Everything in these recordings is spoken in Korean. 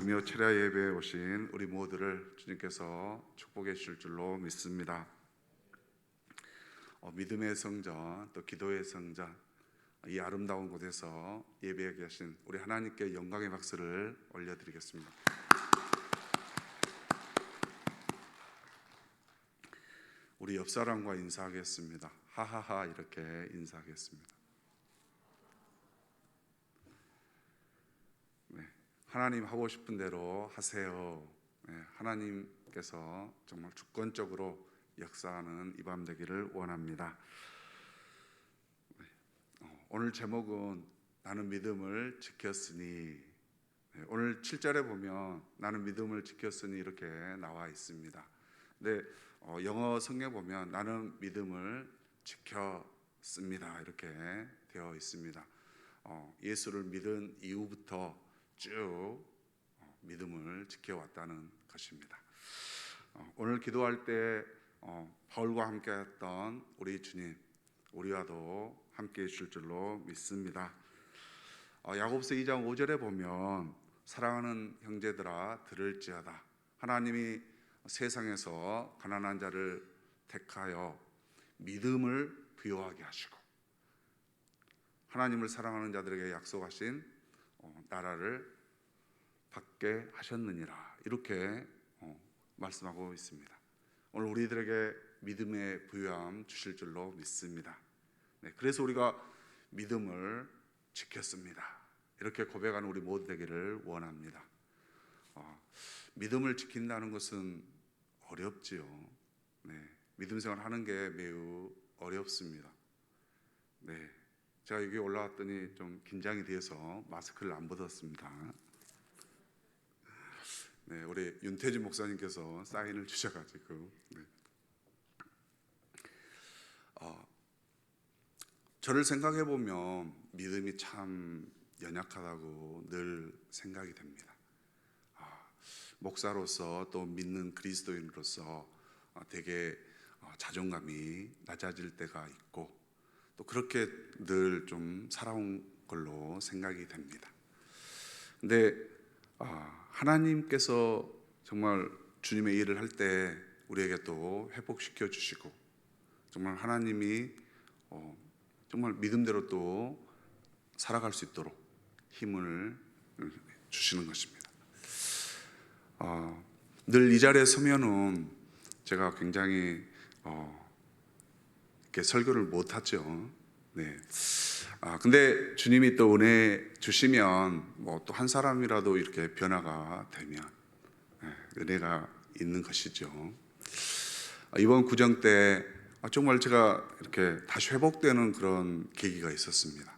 금요 철야 예배에 오신 우리 모두를 주님께서 축복해 주실 줄로 믿습니다. 믿음의 성전, 또 기도의 성전, 이 아름다운 곳에서 예배에 계신 우리 하나님께 영광의 박수를 올려드리겠습니다. 우리 옆 사람과 인사하겠습니다. 하하하 이렇게 인사하겠습니다. 하나님 하고 싶은 대로 하세요. 하나님께서 정말 주권적으로 역사하는 이 밤 되기를 원합니다. 오늘 제목은 나는 믿음을 지켰으니, 오늘 7절에 보면 나는 믿음을 지켰으니 이렇게 나와 있습니다. 근데 영어 성경에 보면 나는 믿음을 지켰습니다 이렇게 되어 있습니다. 예수를 믿은 이후부터 쭉 믿음을 지켜왔다는 것입니다. 오늘 기도할 때 바울과 함께 했던 우리 주님, 우리와도 함께 해주실 줄로 믿습니다. 야고보서 2장 5절에 보면 사랑하는 형제들아 들을지어다. 하나님이 세상에서 가난한 자를 택하여 믿음을 부여하게 하시고 하나님을 사랑하는 자들에게 약속하신 나라를 받게 하셨느니라 이렇게 말씀하고 있습니다. 오늘 우리들에게 믿음의 부여함 주실 줄로 믿습니다. 그래서 우리가 믿음을 지켰습니다 이렇게 고백하는 우리 모두 되기를 원합니다. 믿음을 지킨다는 것은 어렵지요. 믿음 생활 하는 게 매우 어렵습니다. 제가 여기 올라왔더니 좀 긴장이 돼서 마스크를 안 벗었습니다. 우리 윤태진 목사님께서 사인을 주셔가지고 저를 생각해 보면 믿음이 참 연약하다고 늘 생각이 됩니다. 목사로서 또 믿는 그리스도인으로서 되게 자존감이 낮아질 때가 있고 또 그렇게 늘 좀 살아온 걸로 생각이 됩니다. 근데 하나님께서 정말 주님의 일을 할 때 우리에게 또 회복시켜 주시고 정말 하나님이 정말 믿음대로 또 살아갈 수 있도록 힘을 주시는 것입니다. 늘 이 자리에 서면은 제가 굉장히 이렇게 설교를 못 하죠. 근데 주님이 또 은혜 주시면 뭐 또 한 사람이라도 이렇게 변화가 되면 은혜가 있는 것이죠. 이번 구정 때 정말 제가 이렇게 다시 회복되는 그런 계기가 있었습니다.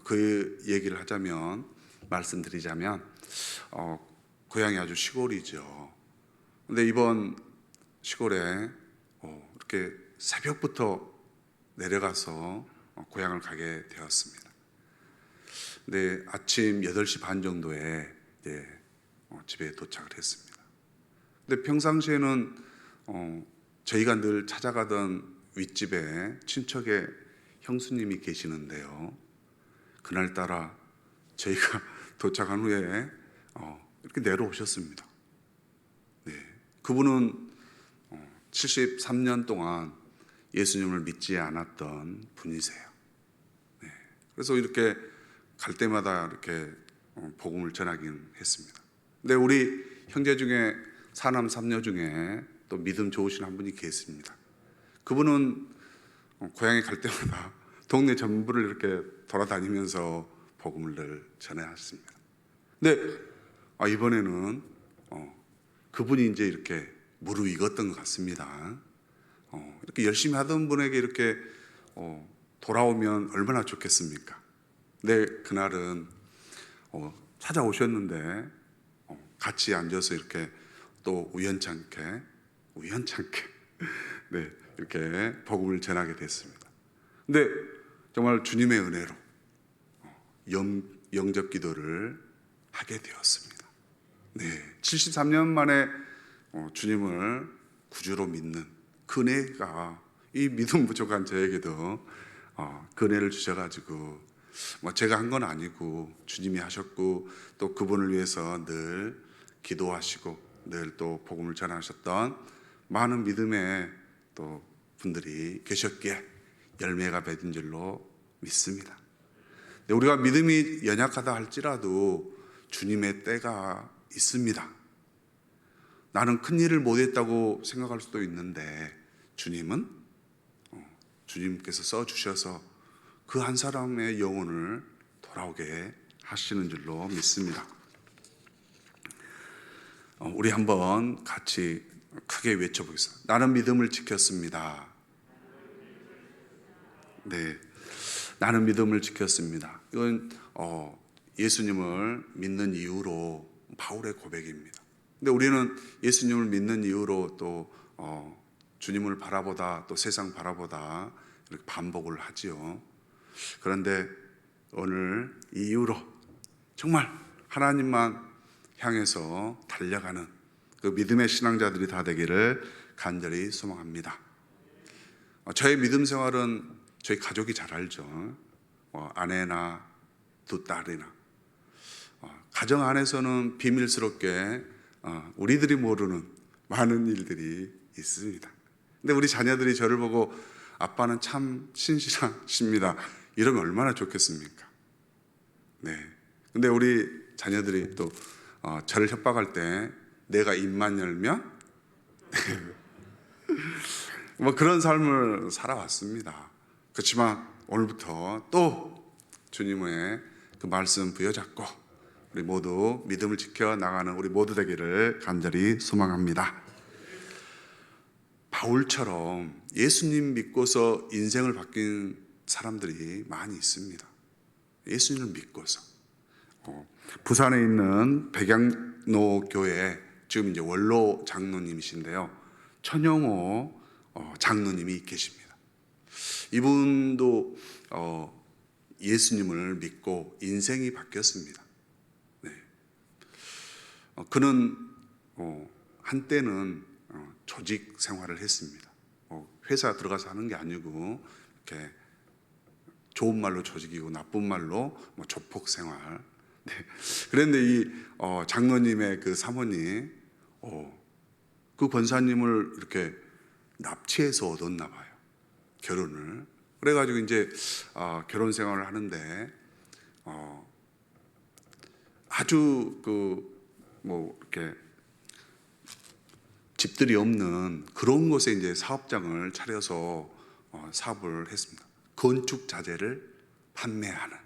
그 얘기를 하자면 말씀드리자면 고향이 아주 시골이죠. 근데 이번 시골에 이렇게 새벽부터 내려가서 고향을 가게 되었습니다. 근데 아침 8시 반 정도에 집에 도착을 했습니다. 근데 평상시에는 저희가 늘 찾아가던 윗집에 친척의 형수님이 계시는데요, 그날따라 저희가 도착한 후에 이렇게 내려오셨습니다. 그분은 73년 동안 예수님을 믿지 않았던 분이세요. 그래서 이렇게 갈 때마다 이렇게 복음을 전하긴 했습니다. 근데 우리 형제 중에 사남 삼녀 중에 또 믿음 좋으신 한 분이 계십니다. 그분은 고향에 갈 때마다 동네 전부를 이렇게 돌아다니면서 복음을 늘 전해하셨습니다. 근데 이번에는 그분이 이제 이렇게 무르익었던 것 같습니다. 이렇게 열심히 하던 분에게 이렇게 돌아오면 얼마나 좋겠습니까? 근데 그날은 찾아오셨는데 같이 앉아서 이렇게 또 우연찮게 이렇게 복음을 전하게 됐습니다. 근데 정말 주님의 은혜로 영접 기도를 하게 되었습니다. 73년 만에 주님을 구주로 믿는 그 은혜가 이 믿음 부족한 저에게도 그 은혜를 주셔가지고 뭐 제가 한 건 아니고 주님이 하셨고 또 그분을 위해서 늘 기도하시고 늘 또 복음을 전하셨던 많은 믿음의 또 분들이 계셨기에 열매가 맺은 줄로 믿습니다. 근데 우리가 믿음이 연약하다 할지라도 주님의 때가 있습니다. 나는 큰 일을 못했다고 생각할 수도 있는데 주님은 주님께서 써주셔서 그 한 사람의 영혼을 돌아오게 하시는 줄로 믿습니다. 우리 한번 같이 크게 외쳐보겠습니다. 나는 믿음을 지켰습니다. 네, 나는 믿음을 지켰습니다. 이건 예수님을 믿는 이유로 바울의 고백입니다. 근데 우리는 예수님을 믿는 이유로 또 주님을 바라보다 또 세상 바라보다 이렇게 반복을 하지요. 그런데 오늘 이 이유로 정말 하나님만 향해서 달려가는 그 믿음의 신앙자들이 다 되기를 간절히 소망합니다. 저의 믿음 생활은 저희 가족이 잘 알죠. 아내나 두 딸이나 가정 안에서는 비밀스럽게 우리들이 모르는 많은 일들이 있습니다. 근데 우리 자녀들이 저를 보고 아빠는 참 신실하십니다 이러면 얼마나 좋겠습니까? 네. 근데 우리 자녀들이 또 저를 협박할 때 내가 입만 열면 뭐 그런 삶을 살아왔습니다. 그렇지만 오늘부터 또 주님의 그 말씀 부여잡고 우리 모두 믿음을 지켜 나가는 우리 모두 되기를 간절히 소망합니다. 바울처럼 예수님 믿고서 인생을 바뀐 사람들이 많이 있습니다. 예수님을 믿고서 부산에 있는 백양로 교회 지금 이제 원로 장로님이신데요, 천영호 장로님이 계십니다. 이분도 예수님을 믿고 인생이 바뀌었습니다. 네. 그는 한때는 조직 생활을 했습니다. 회사 들어가서 하는 게 아니고 이렇게 좋은 말로 조직이고 나쁜 말로 조폭 생활. 네. 그런데 이 장로님의 그 사모님, 그 권사님을 이렇게 납치해서 얻었나 봐요. 결혼을. 그래가지고 이제 결혼 생활을 하는데 아주 이렇게 집들이 없는 그런 곳에 이제 사업장을 차려서 사업을 했습니다. 건축 자재를 판매하는.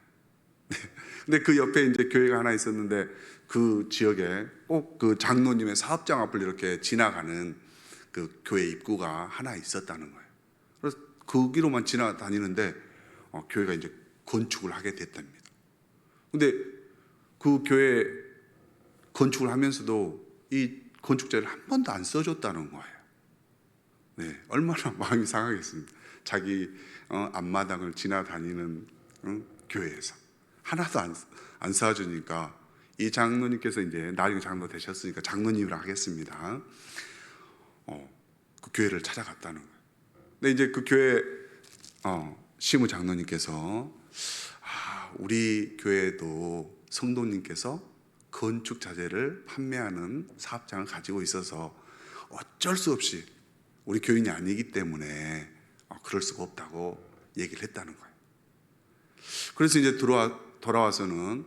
네. 근데 그 옆에 이제 교회가 하나 있었는데 그 지역에 꼭 그 장로님의 사업장 앞을 이렇게 지나가는 그 교회 입구가 하나 있었다는 거예요. 그래서 거기로만 지나다니는데 교회가 이제 건축을 하게 됐답니다. 근데 그 교회 건축을 하면서도 이 건축자를 한 번도 안 써줬다는 거예요. 네, 얼마나 마음이 상하겠습니까? 자기 앞마당을 지나다니는 교회에서 하나도 안 써주니까 이 장로님께서 이제 나중에 장로 되셨으니까 장로님이라 하겠습니다. 그 교회를 찾아갔다는 거예요. 근데 이제 그 교회 시무 장로님께서 우리 교회도 성도님께서 건축 자재를 판매하는 사업장을 가지고 있어서 어쩔 수 없이 우리 교인이 아니기 때문에 그럴 수가 없다고 얘기를 했다는 거예요. 그래서 이제 돌아와서는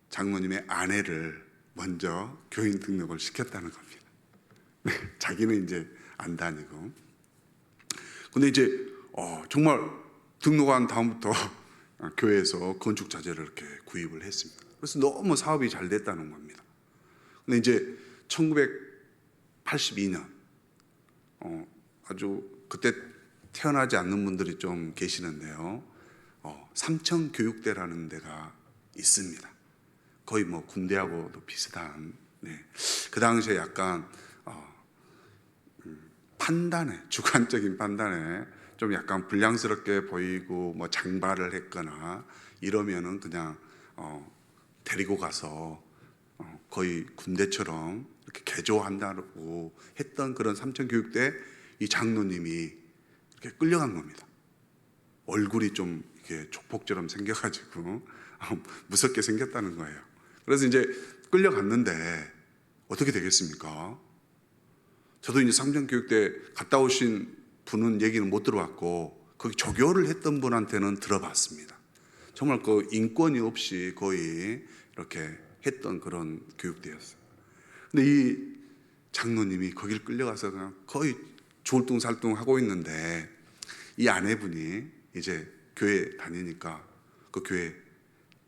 장로님의 아내를 먼저 교인 등록을 시켰다는 겁니다. 네, 자기는 이제 안 다니고. 근데 이제 정말 등록한 다음부터 교회에서 건축 자재를 이렇게 구입을 했습니다. 그래서 너무 사업이 잘 됐다는 겁니다. 근데 이제 1982년 아주 그때 태어나지 않는 분들이 좀 계시는데요. 삼천교육대라는 데가 있습니다. 거의 뭐 군대하고도 비슷한. 네. 그 당시에 약간 판단에, 주관적인 판단에 좀 약간 불량스럽게 보이고 뭐 장발을 했거나 이러면은 그냥 데리고 가서 거의 군대처럼 이렇게 개조한다고 했던 그런 삼천교육대 이 장로님이 이렇게 끌려간 겁니다. 얼굴이 좀 이게 조폭처럼 생겨가지고 무섭게 생겼다는 거예요. 그래서 이제 끌려갔는데 어떻게 되겠습니까? 저도 이제 상정교육 때 갔다 오신 분은 얘기는 못 들어봤고 거기 조교를 했던 분한테는 들어봤습니다. 정말 그 인권이 없이 거의 이렇게 했던 그런 교육대였어요. 근데 이 장로님이 거길 끌려가서 그냥 거의 조울뚱살뚱 하고 있는데 이 아내분이 이제 교회 다니니까 그 교회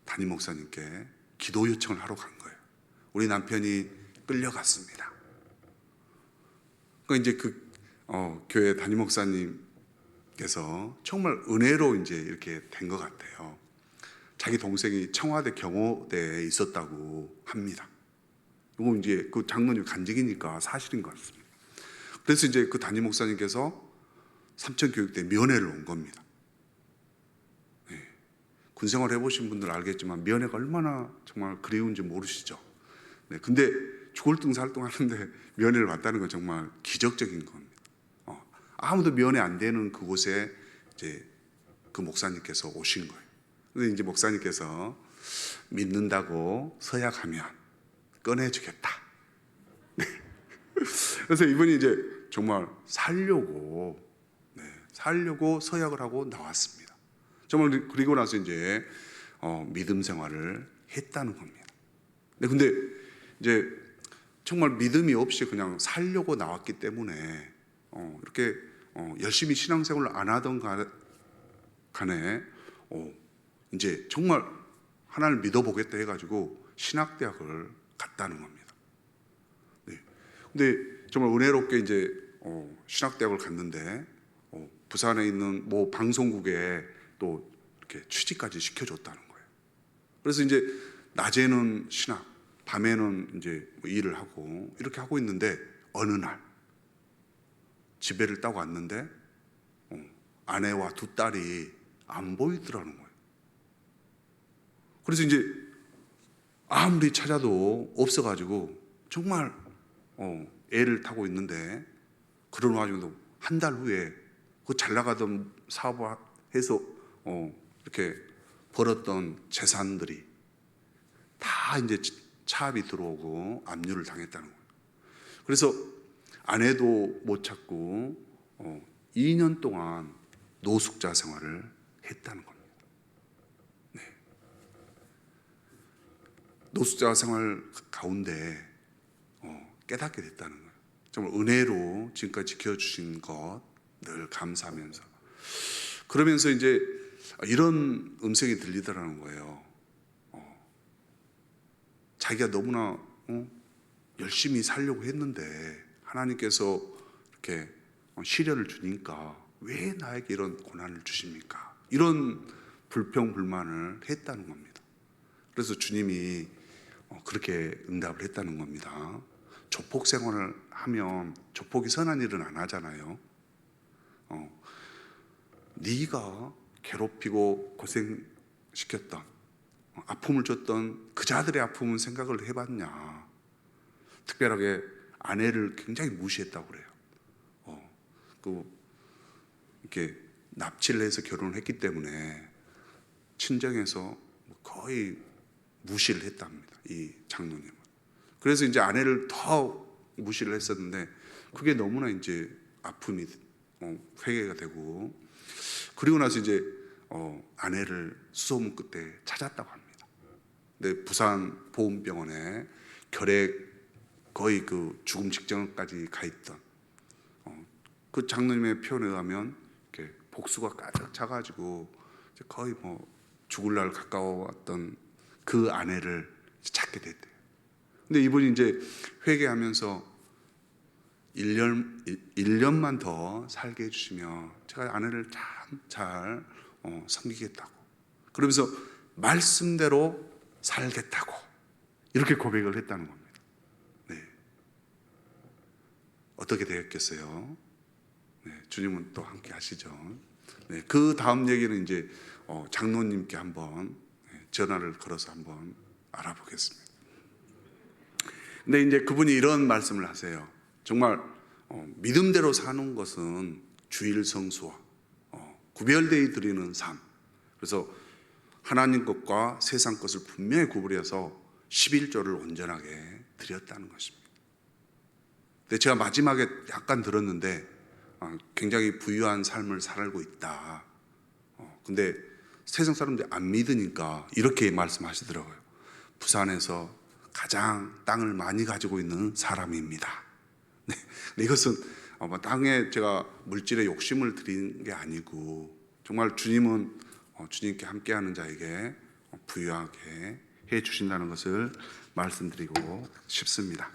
담임 목사님께 기도 요청을 하러 간 거예요. 우리 남편이 끌려갔습니다. 그러니까 이제 교회 담임 목사님께서 정말 은혜로 이제 이렇게 된 것 같아요. 자기 동생이 청와대 경호대에 있었다고 합니다. 이거 이제 그 장로님 간증이니까 사실인 것 같습니다. 그래서 이제 그 담임 목사님께서 삼천교육대 면회를 온 겁니다. 네. 군생활 해보신 분들 알겠지만 면회가 얼마나 정말 그리운지 모르시죠. 네. 근데 죽을뚱살뚱 하는데 면회를 왔다는 건 정말 기적적인 겁니다. 아무도 면회 안 되는 그곳에 이제 그 목사님께서 오신 거예요. 근데 이제 목사님께서 믿는다고 서약하면 꺼내주겠다. 네. 그래서 이분이 이제 정말 살려고 서약을 하고 나왔습니다. 정말 그리고 나서 이제 믿음 생활을 했다는 겁니다. 네, 근데 이제 정말 믿음이 없이 그냥 살려고 나왔기 때문에 이렇게 열심히 신앙생활을 안 하던 간에 이제 정말 하나님을 믿어보겠다 해가지고 신학대학을 갔다는 겁니다. 네. 근데 정말 은혜롭게 이제 신학대학을 갔는데 부산에 있는 뭐 방송국에 또 이렇게 취직까지 시켜줬다는 거예요. 그래서 이제 낮에는 신학, 밤에는 이제 뭐 일을 하고 이렇게 하고 있는데 어느 날 집에를 따고 왔는데 아내와 두 딸이 안 보이더라는 거예요. 그래서 이제 아무리 찾아도 없어가지고 정말 애를 타고 있는데 그런 와중에도 한 달 후에 그 잘 나가던 사업을 해서 이렇게 벌었던 재산들이 다 이제 차압이 들어오고 압류를 당했다는 거예요. 그래서 아내도 못 찾고 2년 동안 노숙자 생활을 했다는 겁니다. 네. 노숙자 생활 가운데 깨닫게 됐다는 거예요. 정말 은혜로 지금까지 지켜주신 것 늘 감사하면서 그러면서 이제 이런 음성이 들리더라는 거예요. 자기가 너무나 열심히 살려고 했는데 하나님께서 이렇게 시련을 주니까 왜 나에게 이런 고난을 주십니까? 이런 불평불만을 했다는 겁니다. 그래서 주님이 그렇게 응답을 했다는 겁니다. 조폭 생활을 하면 조폭이 선한 일은 안 하잖아요. 네가 괴롭히고 고생시켰던 아픔을 줬던 그 자들의 아픔은 생각을 해봤냐. 특별하게 아내를 굉장히 무시했다고 그래요. 이렇게 납치를 해서 결혼을 했기 때문에 친정에서 거의 무시를 했답니다. 이 장로님은. 그래서 이제 아내를 더 무시를 했었는데 그게 너무나 이제 아픔이 회개가 되고 그리고 나서 이제 아내를 수소문 끝에 찾았다고 합니다. 근데 부산 보훈병원에 거의 그 죽음 직전까지 가 있던 그 장로님의 표현에 의하면 이렇게 복수가 가득 차가지고 거의 뭐 죽을 날 가까워왔던 그 아내를 찾게 됐대요. 근데 이분이 이제 회개하면서 1년만 더 살게 해주시면 제가 아내를 참 잘 섬기겠다고 그러면서 말씀대로 살겠다고 이렇게 고백을 했다는 겁니다. 네. 어떻게 되었겠어요? 네, 주님은 또 함께 하시죠. 네, 그 다음 얘기는 이제 장로님께 한번 전화를 걸어서 한번 알아보겠습니다. 근데 이제 그분이 이런 말씀을 하세요. 정말 믿음대로 사는 것은 주일 성수와 구별되이 드리는 삶, 그래서 하나님 것과 세상 것을 분명히 구분해서 11조를 온전하게 드렸다는 것입니다. 근데 제가 마지막에 약간 들었는데 굉장히 부유한 삶을 살고 있다. 근데 세상 사람들이 안 믿으니까 이렇게 말씀하시더라고요. 부산에서 가장 땅을 많이 가지고 있는 사람입니다. 네, 이것은 땅에 제가 물질에 욕심을 드린 게 아니고 정말 주님은 주님께 함께하는 자에게 부유하게 해 주신다는 것을 말씀드리고 싶습니다.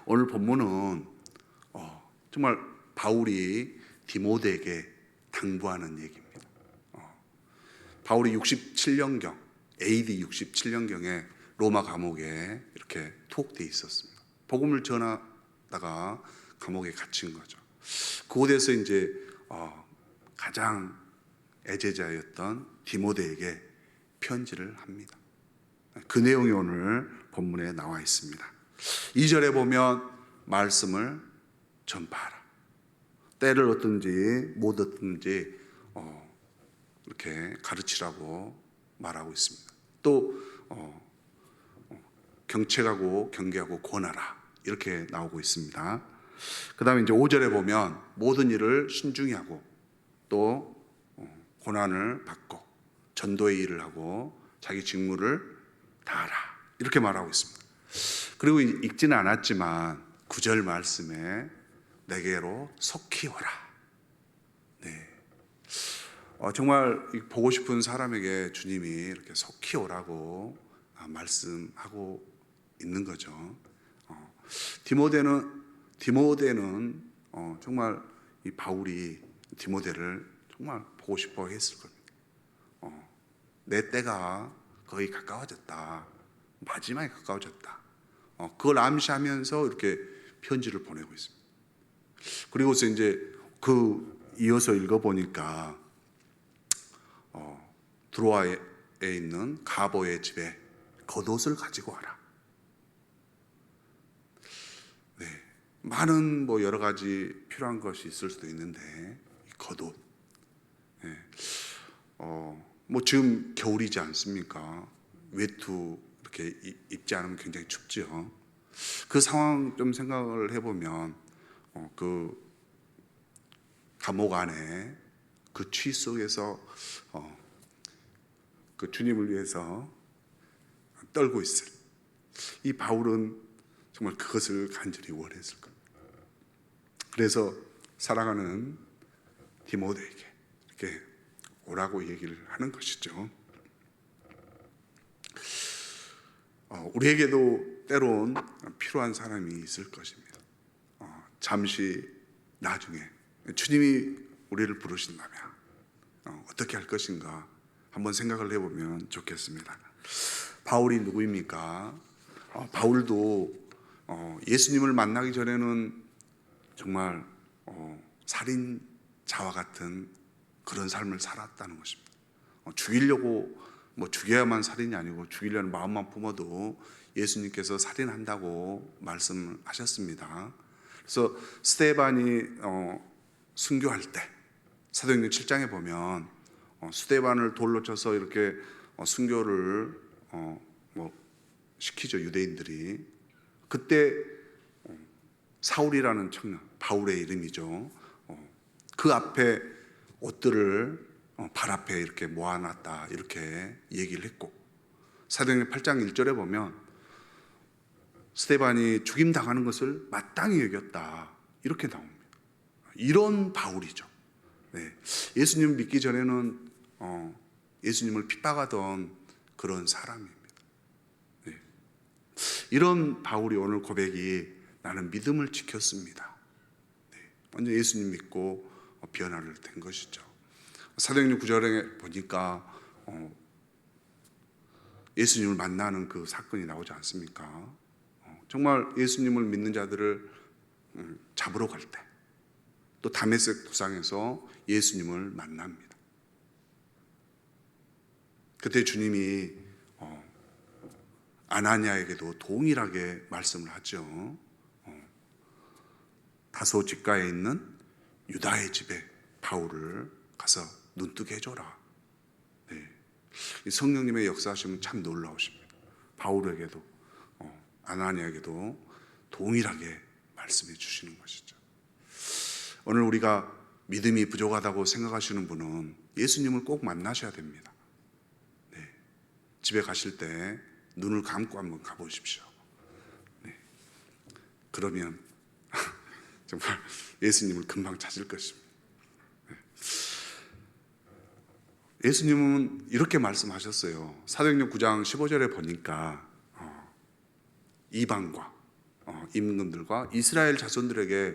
오늘 본문은 정말 바울이 디모데에게 당부하는 얘기입니다. 바울이 67년경 AD 67년경에 로마 감옥에 이렇게 투옥되어 있었습니다. 복음을 전하다가 감옥에 갇힌 거죠. 그곳에서 이제 가장 애제자였던 디모데에게 편지를 합니다. 그 내용이 오늘 본문에 나와 있습니다. 2절에 보면 말씀을 전파하라. 때를 얻든지 못 얻든지 이렇게 가르치라고 말하고 있습니다. 또 경책하고 경계하고 권하라 이렇게 나오고 있습니다. 그 다음에 이제 5절에 보면 모든 일을 신중히 하고 또 고난을 받고 전도의 일을 하고 자기 직무를 다하라 이렇게 말하고 있습니다. 그리고 읽지는 않았지만 9절 말씀에 내게로 속히 오라. 네. 정말 보고 싶은 사람에게 주님이 이렇게 속히 오라고 말씀하고 있는 거죠. 디모데는 정말 이 바울이 디모데를 정말 보고 싶어 했을 겁니다. 내 때가 거의 가까워졌다. 마지막에 가까워졌다. 그걸 암시하면서 이렇게 편지를 보내고 있습니다. 그리고서 이제 이어서 읽어보니까 드로아에 있는 가보의 집에 겉옷을 가지고 와라. 네, 많은 여러 가지 필요한 것이 있을 수도 있는데 겉옷. 네. 지금 겨울이지 않습니까? 외투 이렇게 입지 않으면 굉장히 춥죠. 그 상황 좀 생각을 해보면 그 감옥 안에 그 추위 속에서 그 주님을 위해서 떨고 있을 이 바울은 정말 그것을 간절히 원했을 겁니다. 그래서 살아가는 디모데에게 이렇게 오라고 얘기를 하는 것이죠. 우리에게도 때론 필요한 사람이 있을 것입니다. 잠시 나중에 주님이 우리를 부르신다면 어떻게 할 것인가 한번 생각을 해보면 좋겠습니다. 바울이 누구입니까? 바울도 예수님을 만나기 전에는 정말 살인자와 같은 그런 삶을 살았다는 것입니다. 죽이려고 죽여야만 살인이 아니고 죽이려는 마음만 품어도 예수님께서 살인한다고 말씀하셨습니다. 그래서 스데반이 순교할 때 사도행전 7장에 보면 스데반을 돌로 쳐서 이렇게 순교를 시키죠, 유대인들이. 그때 사울이라는 청년, 바울의 이름이죠. 그 앞에 옷들을 발 앞에 이렇게 모아놨다 이렇게 얘기를 했고, 사도행전 8장 1절에 보면 스데반이 죽임당하는 것을 마땅히 여겼다 이렇게 나옵니다. 이런 바울이죠. 네. 예수님을 믿기 전에는 예수님을 핍박하던 그런 사람입니다. 네. 이런 바울이 오늘 고백이 나는 믿음을 지켰습니다. 네. 완전 예수님 믿고 변화를 된 것이죠. 사도행전 9절에 보니까 예수님을 만나는 그 사건이 나오지 않습니까? 정말 예수님을 믿는 자들을 잡으러 갈 때 또 다메섹 도상에서 예수님을 만납니다. 그때 주님이 아나니아에게도 동일하게 말씀을 하죠. 다소 집가에 있는 유다의 집에 바울을 가서 눈뜨게 해줘라. 이 성령님의 역사하심은 참 놀라우십니다. 바울에게도 아나니아에게도 동일하게 말씀해 주시는 것이죠. 오늘 우리가 믿음이 부족하다고 생각하시는 분은 예수님을 꼭 만나셔야 됩니다. 네. 집에 가실 때 눈을 감고 한번 가보십시오. 네. 그러면 정말 예수님을 금방 찾을 것입니다. 네. 예수님은 이렇게 말씀하셨어요. 사도행전 9장 15절에 보니까 이방과 임금들과 이스라엘 자손들에게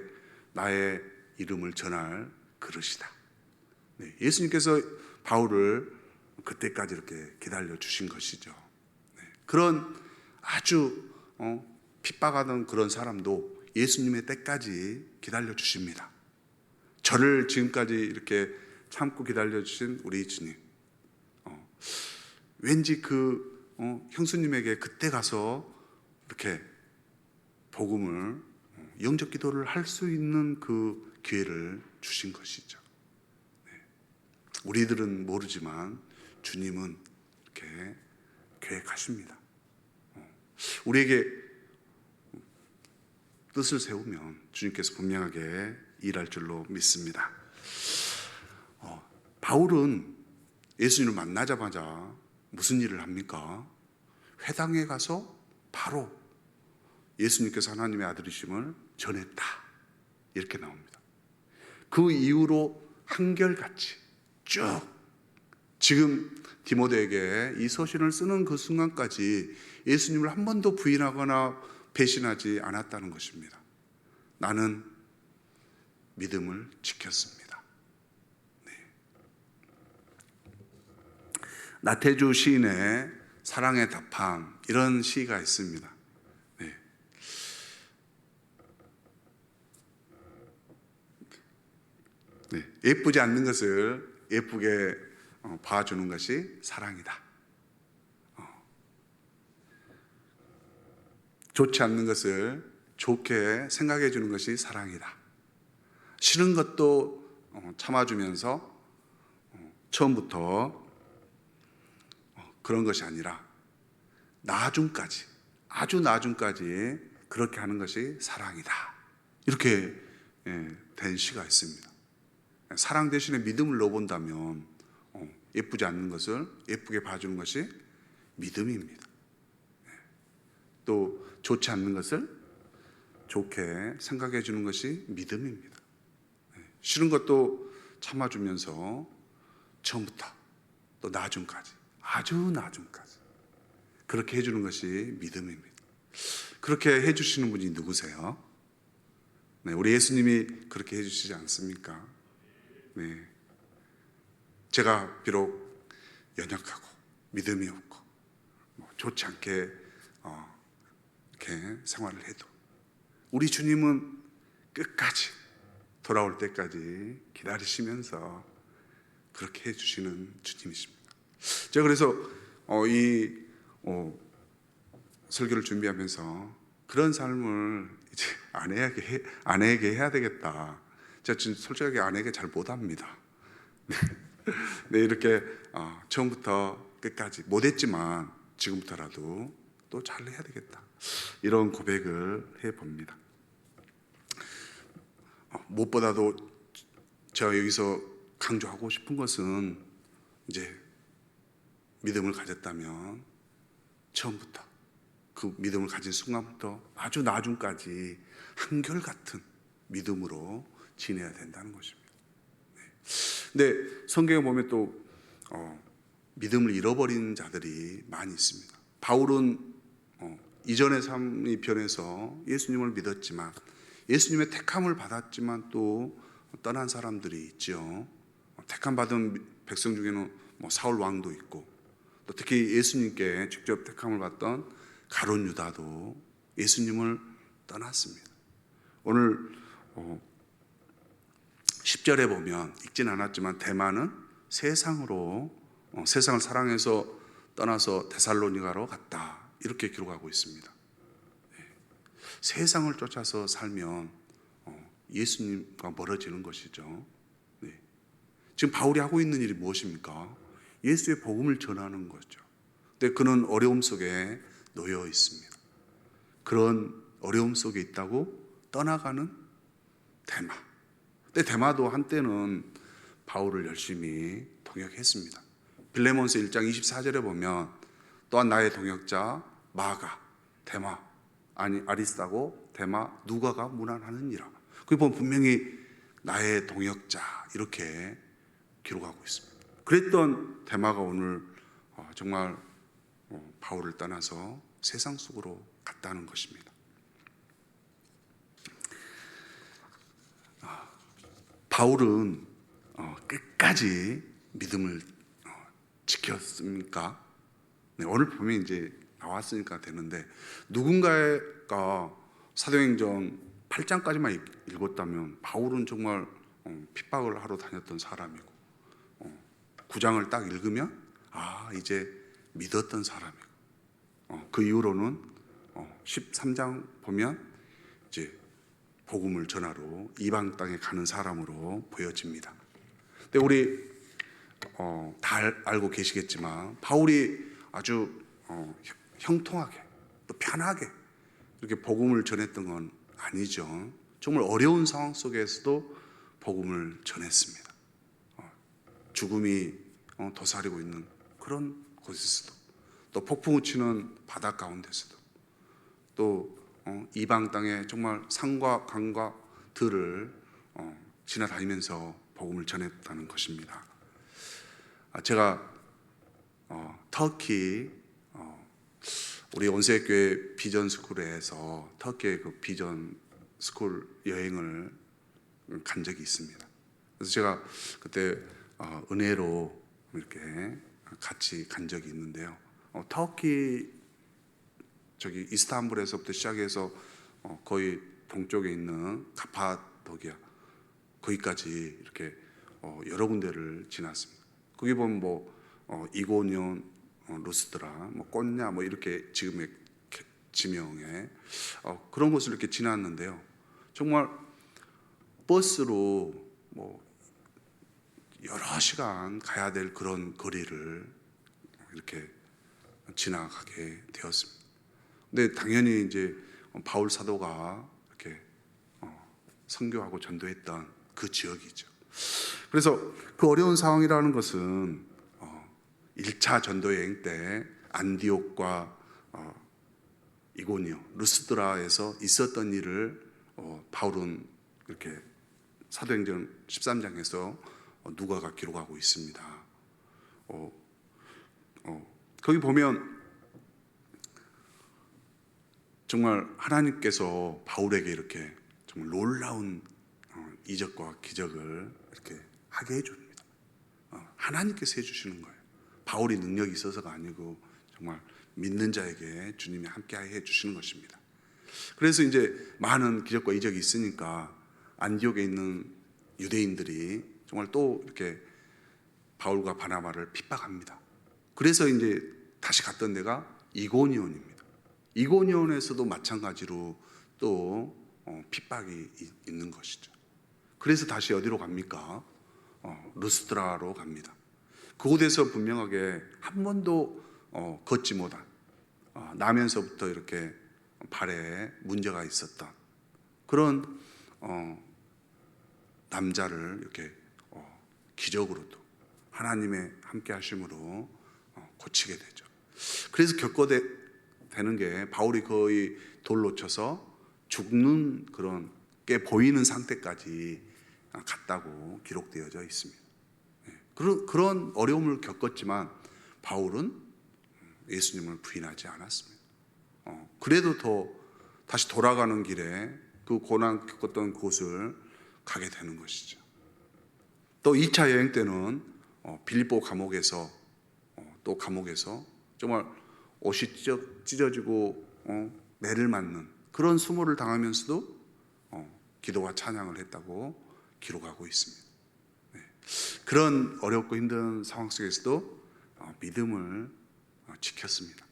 나의 이름을 전할 그릇이다. 네, 예수님께서 바울을 그때까지 이렇게 기다려 주신 것이죠. 네, 그런 아주 핍박하던 그런 사람도 예수님의 때까지 기다려 주십니다. 저를 지금까지 이렇게 참고 기다려 주신 우리 주님, 왠지 그 형수님에게 그때 가서 이렇게 복음을 영접 기도를 할 수 있는 그 기회를 주신 것이죠. 네. 우리들은 모르지만 주님은 이렇게 계획하십니다. 우리에게 뜻을 세우면 주님께서 분명하게 일할 줄로 믿습니다. 바울은 예수님을 만나자마자 무슨 일을 합니까? 회당에 가서 바로 예수님께서 하나님의 아들이심을 전했다. 이렇게 나옵니다. 그 이후로 한결같이 쭉 지금 디모데에게 이 서신을 쓰는 그 순간까지 예수님을 한 번도 부인하거나 배신하지 않았다는 것입니다. 나는 믿음을 지켰습니다. 네. 나태주 시인의 사랑의 답방 이런 시가 있습니다. 네. 네. 예쁘지 않는 것을 예쁘게 봐주는 것이 사랑이다. 좋지 않는 것을 좋게 생각해 주는 것이 사랑이다. 싫은 것도 참아주면서 처음부터 그런 것이 아니라 나중까지, 아주 나중까지 그렇게 하는 것이 사랑이다. 이렇게 된 시가 있습니다. 사랑 대신에 믿음을 넣어본다면 예쁘지 않는 것을 예쁘게 봐주는 것이 믿음입니다. 또 좋지 않는 것을 좋게 생각해 주는 것이 믿음입니다. 싫은 것도 참아주면서 처음부터 또 나중까지, 아주 나중까지 그렇게 해주는 것이 믿음입니다. 그렇게 해주시는 분이 누구세요? 네, 우리 예수님이 그렇게 해주시지 않습니까? 네, 제가 비록 연약하고 믿음이 없고 좋지 않게 이렇게 생활을 해도 우리 주님은 끝까지 돌아올 때까지 기다리시면서 그렇게 해주시는 주님이십니다. 제가 그래서 이 설교를 준비하면서 그런 삶을 이제 아내에게 해야 되겠다. 제가 지금 솔직하게 아내에게 잘 못합니다. 네, 이렇게 처음부터 끝까지 못했지만 지금부터라도 또 잘 해야 되겠다. 이런 고백을 해봅니다. 무엇보다도 제가 여기서 강조하고 싶은 것은 이제 믿음을 가졌다면 처음부터 그 믿음을 가진 순간부터 아주 나중까지 한결같은 믿음으로 지내야 된다는 것입니다. 근데 성경에 보면 또 믿음을 잃어버린 자들이 많이 있습니다. 바울은 이전의 삶이 변해서 예수님을 믿었지만 예수님의 택함을 받았지만 또 떠난 사람들이 있죠. 택함 받은 백성 중에는 사울 왕도 있고 또 특히 예수님께 직접 택함을 받던 가룟 유다도 예수님을 떠났습니다. 오늘 10절에 보면 읽진 않았지만 데마는 세상을 사랑해서 떠나서 데살로니가로 갔다. 이렇게 기록하고 있습니다. 세상을 쫓아서 살면 예수님과 멀어지는 것이죠. 지금 바울이 하고 있는 일이 무엇입니까? 예수의 복음을 전하는 거죠. 근데 그는 어려움 속에 놓여 있습니다. 그런 어려움 속에 있다고 떠나가는 데마. 근데 데마도 한때는 바울을 열심히 동역했습니다. 빌레몬서 1장 24절에 보면 또한 나의 동역자 마가, 데마, 아니 아리스타고 데마 누가가 문안하느니라. 거기 보면 분명히 나의 동역자 이렇게 기록하고 있습니다. 그랬던 데마가 오늘 정말 바울을 떠나서 세상 속으로 갔다는 것입니다. 바울은 끝까지 믿음을 지켰습니까? 네, 오늘 보면 이제 나왔으니까 되는데, 누군가가 사도행전 8장까지만 읽었다면 바울은 정말 핍박을 하러 다녔던 사람이고, 9장을 딱 읽으면 이제 믿었던 사람이고, 그 이후로는 13장 보면 이제 복음을 전하러 이방 땅에 가는 사람으로 보여집니다. 근데 우리 다 알고 계시겠지만 바울이 아주 형통하게 또 편하게 이렇게 복음을 전했던 건 아니죠. 정말 어려운 상황 속에서도 복음을 전했습니다. 죽음이 도사리고 있는 그런 곳에서도, 또 폭풍우 치는 바다 가운데서도, 또 이방 땅에 정말 산과 강과 들을 지나다니면서 복음을 전했다는 것입니다. 제가 터키 우리 온세교회 비전 스쿨에서 터키의 그 비전 스쿨 여행을 간 적이 있습니다. 그래서 제가 그때 은혜로 이렇게 같이 간 적이 있는데요. 터키 저기 이스탄불에서부터 시작해서 거의 동쪽에 있는 카파도키아 거기까지 이렇게 여러 군데를 지났습니다. 거기 보면 이고니온, 루스드라, 꽃냐 이렇게 지금의 지명에 그런 곳을 이렇게 지났는데요. 정말 버스로 여러 시간 가야 될 그런 거리를 이렇게 지나가게 되었습니다. 근데 당연히 이제 바울 사도가 이렇게 선교하고 전도했던 그 지역이죠. 그래서 그 어려운 상황이라는 것은 1차 전도 여행 때 안디옥과 이고니오, 루스드라에서 있었던 일을 바울은 이렇게 사도행전 13장에서 누가가 기록하고 있습니다. 거기 보면 정말 하나님께서 바울에게 이렇게 정말 놀라운 이적과 기적을 이렇게 하게 해줍니다. 하나님께서 해주시는 거예요. 바울이 능력이 있어서가 아니고 정말 믿는 자에게 주님이 함께 해주시는 것입니다. 그래서 이제 많은 기적과 이적이 있으니까 안디옥에 있는 유대인들이 정말 또 이렇게 바울과 바나바를 핍박합니다. 그래서 이제 다시 갔던 데가 이고니온입니다. 이고니온에서도 마찬가지로 또 핍박이 있는 것이죠. 그래서 다시 어디로 갑니까? 루스드라로 갑니다. 그곳에서 분명하게 한 번도 걷지 못한, 나면서부터 이렇게 발에 문제가 있었던 그런 남자를 이렇게 기적으로도 하나님의 함께 하심으로 고치게 되죠. 그래서 겪어되는 게 바울이 거의 돌로 쳐서 죽는 그런 게 보이는 상태까지 갔다고 기록되어져 있습니다. 그런 어려움을 겪었지만 바울은 예수님을 부인하지 않았습니다. 그래도 더 다시 돌아가는 길에 그 고난 겪었던 곳을 가게 되는 것이죠. 또 2차 여행 때는 빌립보 감옥에서 또 감옥에서 정말 옷이 찢어지고 매를 맞는 그런 수모를 당하면서도 기도와 찬양을 했다고 기록하고 있습니다. 그런 어렵고 힘든 상황 속에서도 믿음을 지켰습니다.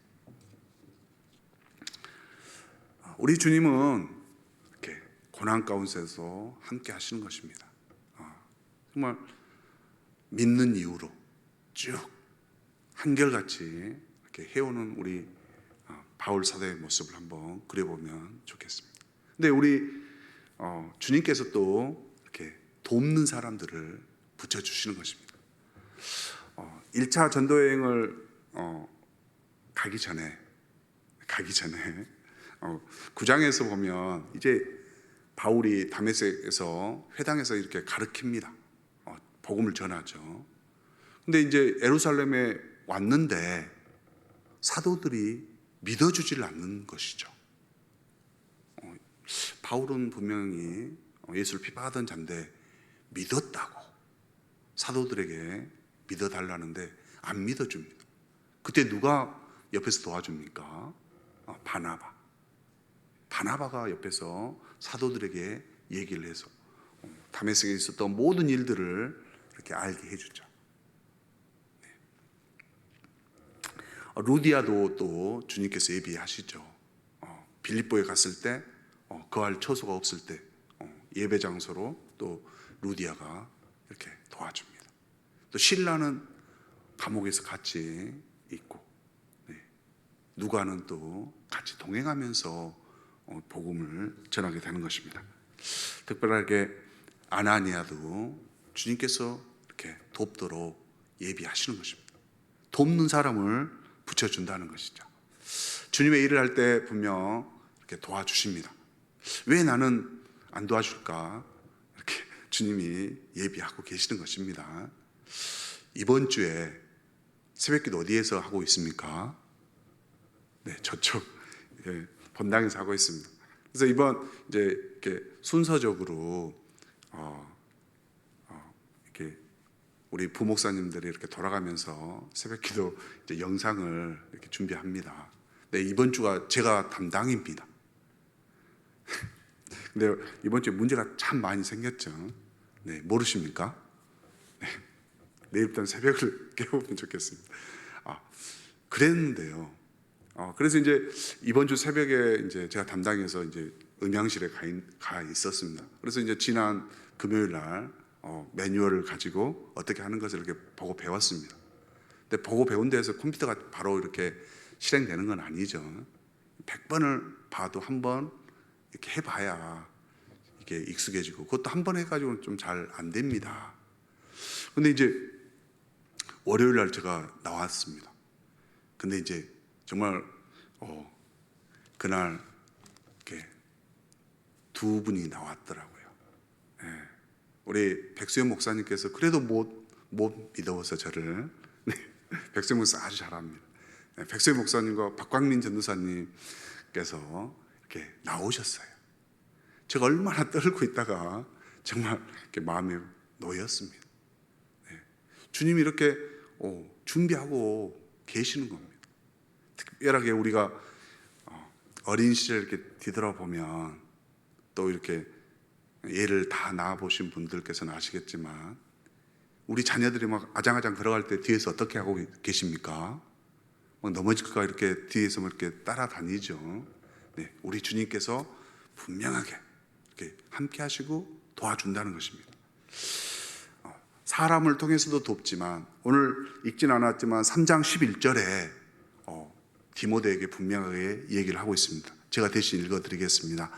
우리 주님은 이렇게 고난 가운데서 함께 하시는 것입니다. 정말 믿는 이유로 쭉 한결같이 이렇게 해오는 우리 바울 사도의 모습을 한번 그려보면 좋겠습니다. 근데 우리 주님께서 또 이렇게 돕는 사람들을 붙여주시는 것입니다. 1차 전도여행을 가기 전에 9장에서 보면 이제 바울이 다메섹에서 회당에서 이렇게 가르칩니다. 복음을 전하죠. 근데 이제 예루살렘에 왔는데 사도들이 믿어주질 않는 것이죠. 바울은 분명히 예수를 핍박하던 자인데 믿었다고 사도들에게 믿어달라는데 안 믿어줍니다. 그때 누가 옆에서 도와줍니까? 바나바가 옆에서 사도들에게 얘기를 해서 다메섹에 있었던 모든 일들을 이렇게 알게 해주죠. 루디아도 또 주님께서 예비하시죠. 빌립보에 갔을 때 거할 처소가 없을 때 예배 장소로 또 루디아가 이렇게 도와줍니다. 또 실라는 감옥에서 같이 있고 누가는 또 같이 동행하면서 복음을 전하게 되는 것입니다. 특별하게 아나니아도 주님께서 이렇게 돕도록 예비하시는 것입니다. 돕는 사람을 붙여준다는 것이죠. 주님의 일을 할 때 분명 이렇게 도와주십니다. 왜 나는 안 도와줄까? 이렇게 주님이 예비하고 계시는 것입니다. 이번 주에 새벽기도 어디에서 하고 있습니까? 네, 저쪽 본당에서 하고 있습니다. 그래서 이번 이제 이렇게 순서적으로 이렇게 우리 부목사님들이 이렇게 돌아가면서 새벽기도 이제 영상을 이렇게 준비합니다. 네, 이번 주가 제가 담당입니다. 근데 이번 주에 문제가 참 많이 생겼죠. 네, 모르십니까? 네, 내일부터 새벽을 깨우면 좋겠습니다. 그랬는데요. 그래서 이제 이번 주 새벽에 이제 제가 담당해서 이제 음향실에 가 있었습니다. 그래서 이제 지난 금요일 날 매뉴얼을 가지고 어떻게 하는 것을 이렇게 보고 배웠습니다. 근데 보고 배운 데에서 컴퓨터가 바로 이렇게 실행되는 건 아니죠. 100번을 봐도 한 번 이렇게 해봐야 이게 익숙해지고 그것도 한 번 해가지고는 좀 잘 안 됩니다. 근데 이제 월요일 날 제가 나왔습니다. 근데 이제 정말 그날 이렇게 두 분이 나왔더라고요. 네. 우리 백수연 목사님께서 그래도 못 믿어서 저를 백수연 목사 아주 잘합니다. 네, 백수연 목사님과 박광민 전도사님께서 이렇게 나오셨어요. 제가 얼마나 떨고 있다가 정말 이렇게 마음에 놓였습니다. 네. 주님이 이렇게 준비하고 계시는 겁니다. 특별하게 우리가 어린 시절 이렇게 뒤돌아보면 또 이렇게 예를 다 낳아보신 분들께서는 아시겠지만 우리 자녀들이 막 아장아장 걸어갈 때 뒤에서 어떻게 하고 계십니까? 막 넘어질까 이렇게 뒤에서 이렇게 따라다니죠. 네, 우리 주님께서 분명하게 이렇게 함께 하시고 도와준다는 것입니다. 사람을 통해서도 돕지만 오늘 읽진 않았지만 3장 11절에 디모데에게 분명하게 얘기를 하고 있습니다. 제가 대신 읽어드리겠습니다.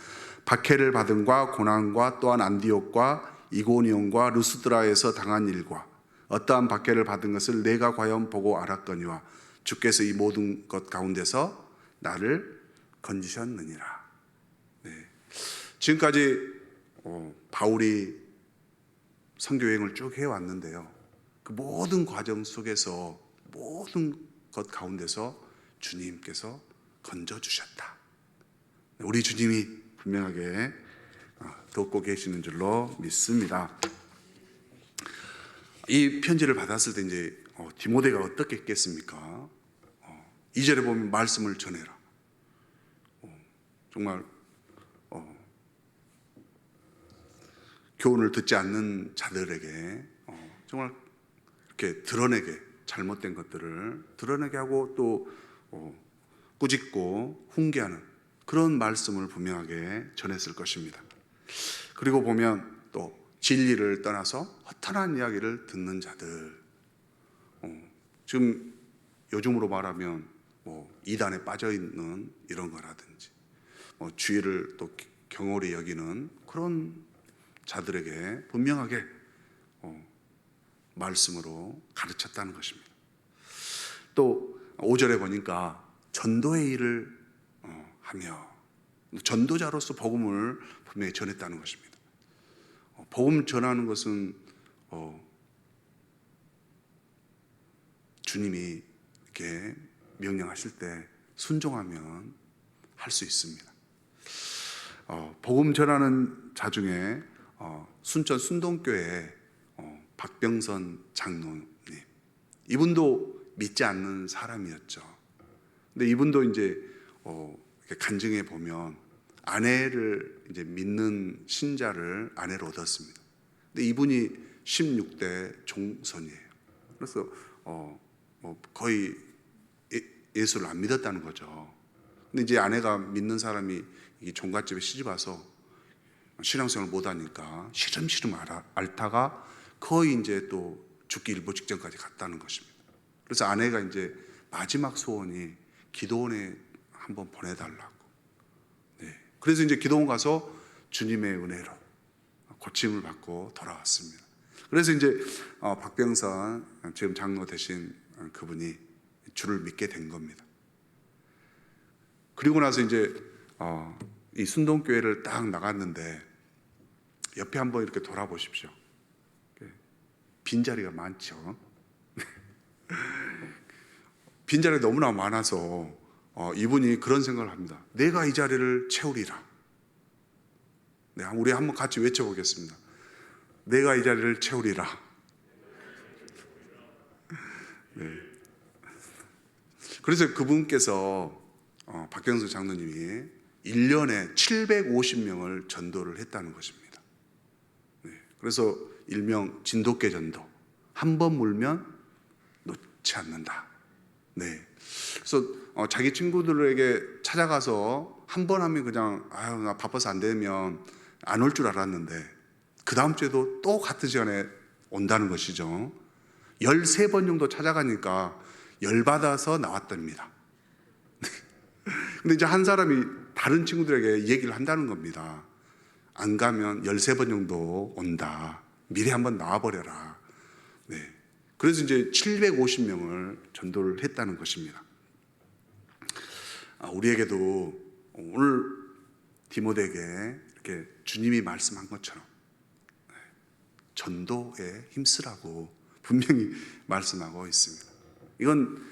박해를 받음과 고난과 또한 안디옥과 이고니온과 루스드라에서 당한 일과 어떠한 박해를 받은 것을 내가 과연 보고 알았거니와 주께서 이 모든 것 가운데서 나를 건지셨느니라. 네. 지금까지 바울이 선교여행을 쭉 해왔는데요. 그 모든 과정 속에서 모든 것 가운데서 주님께서 건져주셨다. 우리 주님이 분명하게 돕고 계시는 줄로 믿습니다. 이 편지를 받았을 때 이제 디모데가 어떻게 했겠습니까? 2절에 보면 말씀을 전해라. 정말 교훈을 듣지 않는 자들에게 정말 이렇게 드러내게 잘못된 것들을 드러내게 하고 또 꾸짖고 훈계하는 그런 말씀을 분명하게 전했을 것입니다. 그리고 보면 또 진리를 떠나서 허탄한 이야기를 듣는 자들, 지금 요즘으로 말하면 뭐 이단에 빠져 있는 이런 거라든지 주의를 또 경홀히 여기는 그런 자들에게 분명하게 말씀으로 가르쳤다는 것입니다. 또 5절에 보니까 전도의 일을 하며 전도자로서 복음을 분명히 전했다는 것입니다. 복음 전하는 것은 주님이 이렇게 명령하실 때 순종하면 할 수 있습니다. 복음 전하는 자 중에 순천 순동교회 박병선 장로님, 이분도 믿지 않는 사람이었죠. 근데 이분도 이제 간증해 보면 아내를 이제 믿는 신자를 아내로 얻었습니다. 근데 이분이 16대 종손이에요. 그래서 거의 예수를 안 믿었다는 거죠. 근데 이제 아내가 믿는 사람이 이 종갓집에 시집 와서 신앙생활을 못하니까 시름시름 앓다가 거의 이제 또 죽기 일보 직전까지 갔다는 것입니다. 그래서 아내가 이제 마지막 소원이 기도원에 한번 보내달라고. 네. 그래서 이제 기도원 가서 주님의 은혜로 고침을 받고 돌아왔습니다. 그래서 이제 박병선 지금 장로 되신 그분이 주를 믿게 된 겁니다. 그리고 나서 이제 이 순동교회를 딱 나갔는데 옆에 한번 이렇게 돌아보십시오. 빈자리가 많죠. 빈자리가 너무나 많아서 이분이 그런 생각을 합니다. 내가 이 자리를 채우리라. 네, 우리 한번 같이 외쳐보겠습니다. 내가 이 자리를 채우리라. 네. 그래서 그분께서 박경수 장로님이 1년에 750명을 전도를 했다는 것입니다. 네. 그래서 일명 진돗개 전도. 한 번 물면 놓지 않는다. 네. 그래서 자기 친구들에게 찾아가서 한 번 하면 그냥 나 바빠서 안 되면 안 올 줄 알았는데 그 다음 주에도 또 같은 시간에 온다는 것이죠. 13번 정도 찾아가니까 열받아서 나왔답니다. 근데 이제 한 사람이 다른 친구들에게 얘기를 한다는 겁니다. 안 가면 13번 정도 온다. 미리 한번 나와버려라. 네. 그래서 이제 750명을 전도를 했다는 것입니다. 우리에게도 오늘 디모데에게 이렇게 주님이 말씀한 것처럼 전도에 힘쓰라고 분명히 말씀하고 있습니다. 이건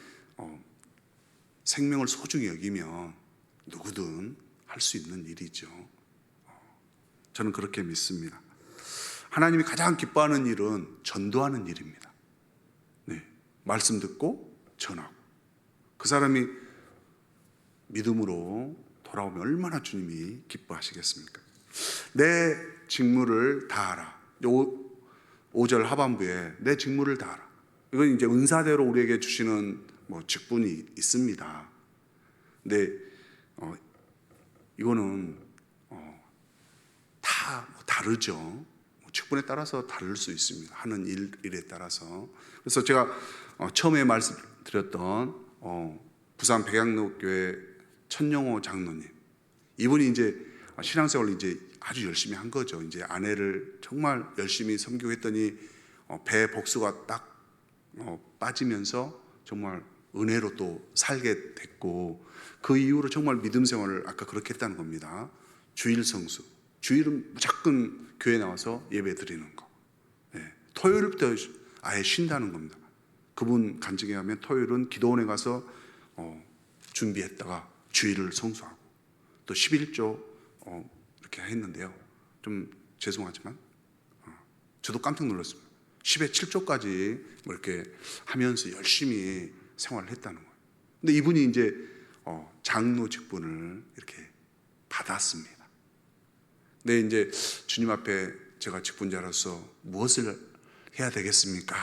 생명을 소중히 여기면 누구든 할 수 있는 일이죠. 저는 그렇게 믿습니다. 하나님이 가장 기뻐하는 일은 전도하는 일입니다. 네, 말씀 듣고 전하고 그 사람이 믿음으로 돌아오면 얼마나 주님이 기뻐하시겠습니까? 내 직무를 다하라. 5절 하반부에 내 직무를 다하라. 이건 이제 은사대로 우리에게 주시는 직분이 있습니다. 근데 이거는 다 다르죠. 직분에 따라서 다를 수 있습니다. 하는 일에 따라서. 그래서 제가 처음에 말씀드렸던 부산 백양로교회 천영호 장로님, 이분이 이제 신앙생활을 이제 아주 열심히 한 거죠. 이제 아내를 정말 열심히 섬기했더니 배 복수가 딱 빠지면서 정말 은혜로 또 살게 됐고, 그 이후로 정말 믿음 생활을 아까 그렇게 했다는 겁니다. 주일 성수, 주일은 무조건 교회 나와서 예배 드리는 거. 네. 토요일부터 아예 쉰다는 겁니다. 그분 간증에 하면 토요일은 기도원에 가서 준비했다가 주일을 성수하고 또 11조 이렇게 했는데요. 좀 죄송하지만 저도 깜짝 놀랐습니다. 10에 7조까지 이렇게 하면서 열심히 생활을 했다는 거예요. 근데 이분이 이제 장로 직분을 이렇게 받았습니다. 근데 이제 주님 앞에 제가 직분자로서 무엇을 해야 되겠습니까?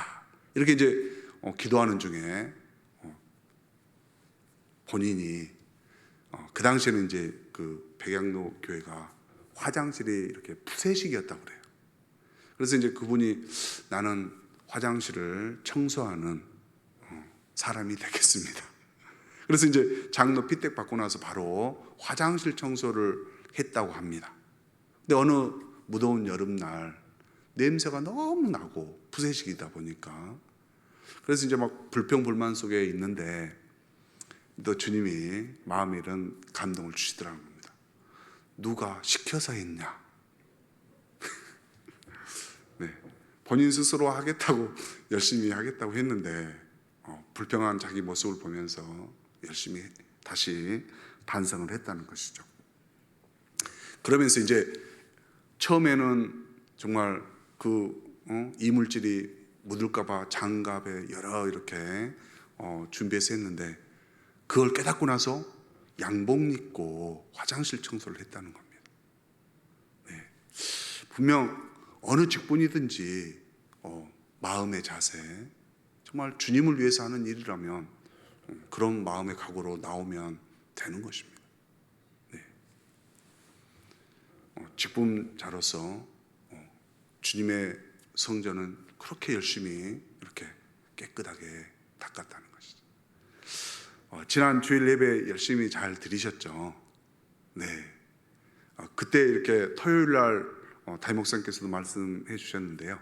이렇게 이제 기도하는 중에 본인이 그 당시에는 이제 그 백양로 교회가 화장실이 이렇게 푸세식이었다고 그래요. 그래서 이제 그분이 나는 화장실을 청소하는 사람이 되겠습니다. 그래서 이제 장로 피택 받고 나서 바로 화장실 청소를 했다고 합니다. 근데 어느 무더운 여름날 냄새가 너무 나고 푸세식이다 보니까, 그래서 이제 막 불평불만 속에 있는데 또 주님이 마음에 이런 감동을 주시더라는 겁니다. 누가 시켜서 했냐? 네, 본인 스스로 하겠다고 열심히 하겠다고 했는데 불평한 자기 모습을 보면서 열심히 다시 반성을 했다는 것이죠. 그러면서 이제 처음에는 정말 그 이물질이 묻을까봐 장갑에 여러 이렇게 준비해서 했는데, 그걸 깨닫고 나서 양복 입고 화장실 청소를 했다는 겁니다. 네. 분명 어느 직분이든지 마음의 자세, 정말 주님을 위해서 하는 일이라면 그런 마음의 각오로 나오면 되는 것입니다. 네. 직분자로서 주님의 성전은 그렇게 열심히 이렇게 깨끗하게 닦았다는 것이죠. 지난 주일 예배 열심히 잘 들으셨죠? 네. 그때 이렇게 토요일 날 담임 목사님께서도 말씀해 주셨는데요.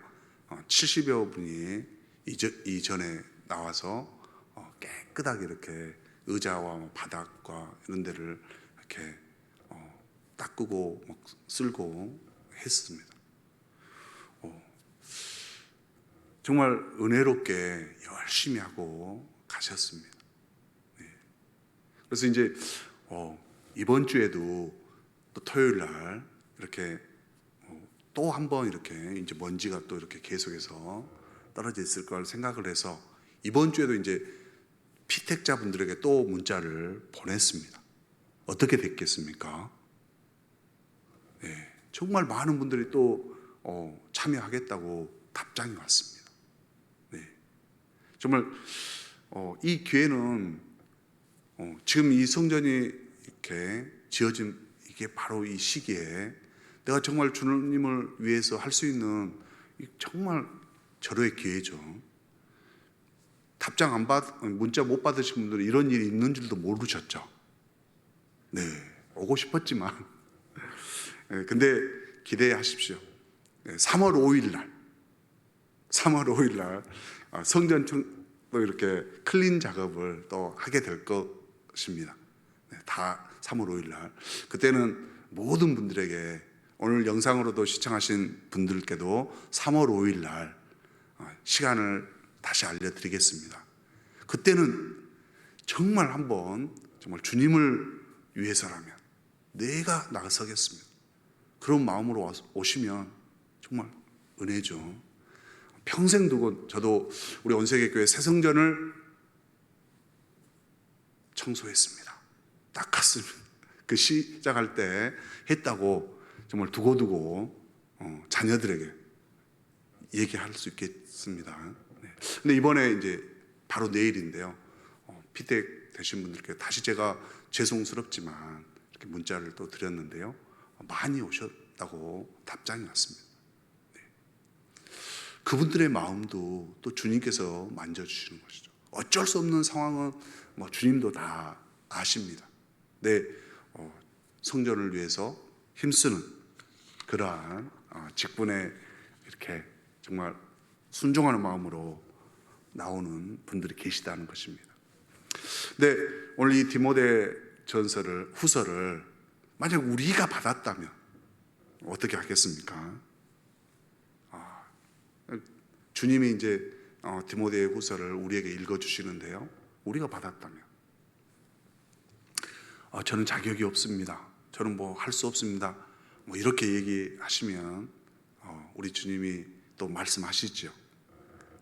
70여 분이 이전에 나와서 깨끗하게 이렇게 의자와 바닥과 이런 데를 이렇게 닦고 쓸고 했습니다. 정말 은혜롭게 열심히 하고 가셨습니다. 네. 그래서 이제 이번 주에도 또 토요일 날 이렇게 또 한 번 이렇게 이제 먼지가 또 이렇게 계속해서 떨어져 있을 걸 생각을 해서 이번 주에도 이제 피택자분들에게 또 문자를 보냈습니다. 어떻게 됐겠습니까? 네, 정말 많은 분들이 또 참여하겠다고 답장이 왔습니다. 네, 정말 이 기회는 지금 이 성전이 이렇게 지어진 이게 바로 이 시기에 내가 정말 주님을 위해서 할 수 있는 정말 절호의 기회죠. 문자 못 받으신 분들은 이런 일이 있는 줄도 모르셨죠. 네, 오고 싶었지만 근데 기대하십시오. 3월 5일 날 성전 또 이렇게 클린 작업을 또 하게 될 것입니다. 다 3월 5일 날. 그때는 모든 분들에게, 오늘 영상으로도 시청하신 분들께도 3월 5일 날 시간을 다시 알려드리겠습니다. 그때는 정말 한번 정말 주님을 위해서라면 내가 나서겠습니다. 그런 마음으로 오시면 정말 은혜죠. 평생 두고 저도 우리 온세계교회 새성전을 청소했습니다. 닦았습니다. 그 시작할 때 했다고 정말 두고두고 자녀들에게 얘기할 수 있겠습니다. 네. 근데 이번에 이제 바로 내일인데요. 피택 되신 분들께 다시 제가 죄송스럽지만 이렇게 문자를 또 드렸는데요. 많이 오셨다고 답장이 왔습니다. 네. 그분들의 마음도 또 주님께서 만져주시는 것이죠. 어쩔 수 없는 상황은 주님도 다 아십니다. 내 성전을 위해서 힘쓰는 그러한 직분에 이렇게 정말 순종하는 마음으로 나오는 분들이 계시다는 것입니다. 근데 오늘 이 디모데 후서를 만약 우리가 받았다면 어떻게 하겠습니까? 주님이 이제 디모데 후서를 우리에게 읽어주시는데요. 우리가 받았다면 저는 자격이 없습니다. 저는 할 수 없습니다. 이렇게 얘기하시면 우리 주님이 또 말씀하시죠.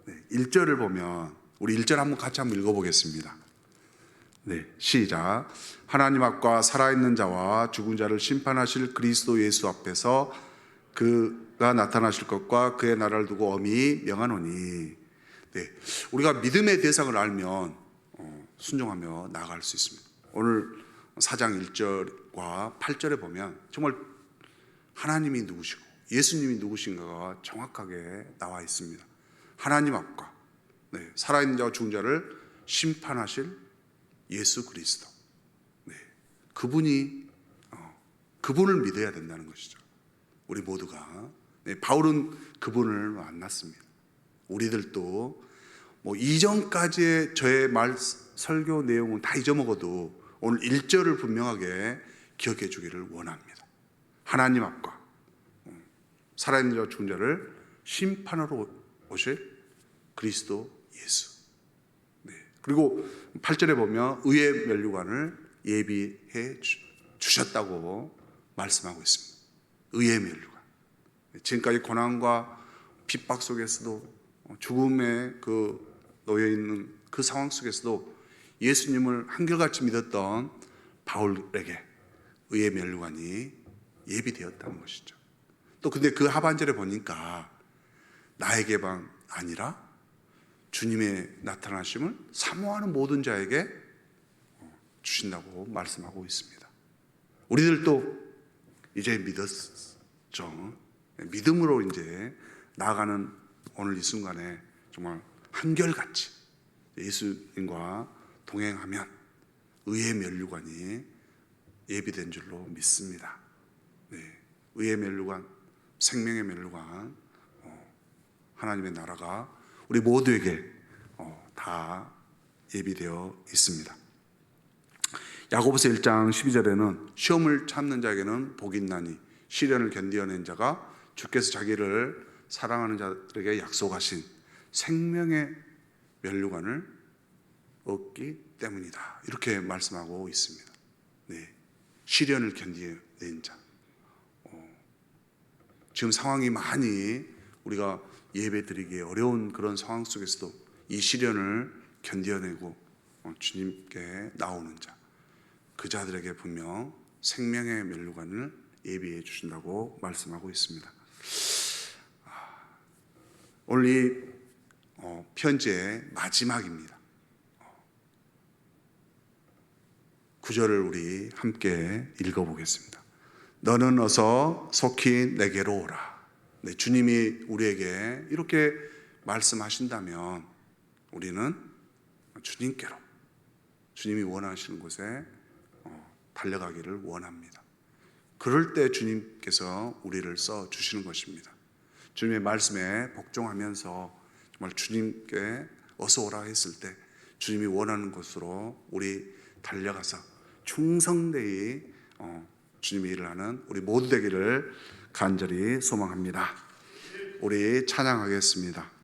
네, 1절을 보면 우리 1절 같이 한번 읽어보겠습니다. 네, 시작. 하나님 앞과 살아있는 자와 죽은 자를 심판하실 그리스도 예수 앞에서 그가 나타나실 것과 그의 나라를 두고 엄히 명하노니. 네, 우리가 믿음의 대상을 알면 순종하며 나아갈 수 있습니다. 오늘 4장 1절과 8절에 보면 정말 하나님이 누구시고 예수님이 누구신가가 정확하게 나와 있습니다. 하나님 앞과 살아있는 자와 죽은 자를 심판하실 예수 그리스도, 네, 그분을 믿어야 된다는 것이죠. 우리 모두가. 네, 바울은 그분을 만났습니다. 우리들도 이전까지의 저의 설교 내용은 다 잊어먹어도 오늘 1절을 분명하게 기억해 주기를 원합니다. 하나님 앞과 살아있는 자와 죽은 자를 심판하러 오실 그리스도 예수. 네. 그리고 8절에 보면 의의 면류관을 예비해 주셨다고 말씀하고 있습니다. 의의 면류관. 지금까지 고난과 핍박 속에서도 죽음에 놓여 있는 그 상황 속에서도 예수님을 한결같이 믿었던 바울에게 의의 면류관이 예비되었다는 것이죠. 또 근데 그 하반절에 보니까 나에게만 아니라 주님의 나타나심을 사모하는 모든 자에게 주신다고 말씀하고 있습니다. 우리들도 이제 믿었죠. 믿음으로 이제 나아가는 오늘 이 순간에 정말 한결같이 예수님과 동행하면 의의 면류관이 예비된 줄로 믿습니다. 네, 의의 면류관, 생명의 면류관, 하나님의 나라가 우리 모두에게 다 예비되어 있습니다. 야고보서 1장 12절에는 시험을 참는 자에게는 복이 있나니 시련을 견디어낸 자가 주께서 자기를 사랑하는 자들에게 약속하신 생명의 면류관을 얻기 때문이다, 이렇게 말씀하고 있습니다. 네, 시련을 견디어낸 자. 지금 상황이 많이 우리가 예배드리기에 어려운 그런 상황 속에서도 이 시련을 견뎌내고 주님께 나오는 자, 그 자들에게 분명 생명의 면류관을 예비해 주신다고 말씀하고 있습니다. 오늘 이 편지의 마지막입니다. 9절을 우리 함께 읽어보겠습니다. 너는 어서 속히 내게로 오라. 네, 주님이 우리에게 이렇게 말씀하신다면 우리는 주님께로, 주님이 원하시는 곳에 달려가기를 원합니다. 그럴 때 주님께서 우리를 써주시는 것입니다. 주님의 말씀에 복종하면서 정말 주님께 어서 오라 했을 때 주님이 원하는 곳으로 우리 달려가서 충성되이 주님의 일을 하는 우리 모두 되기를 간절히 소망합니다. 우리 찬양하겠습니다.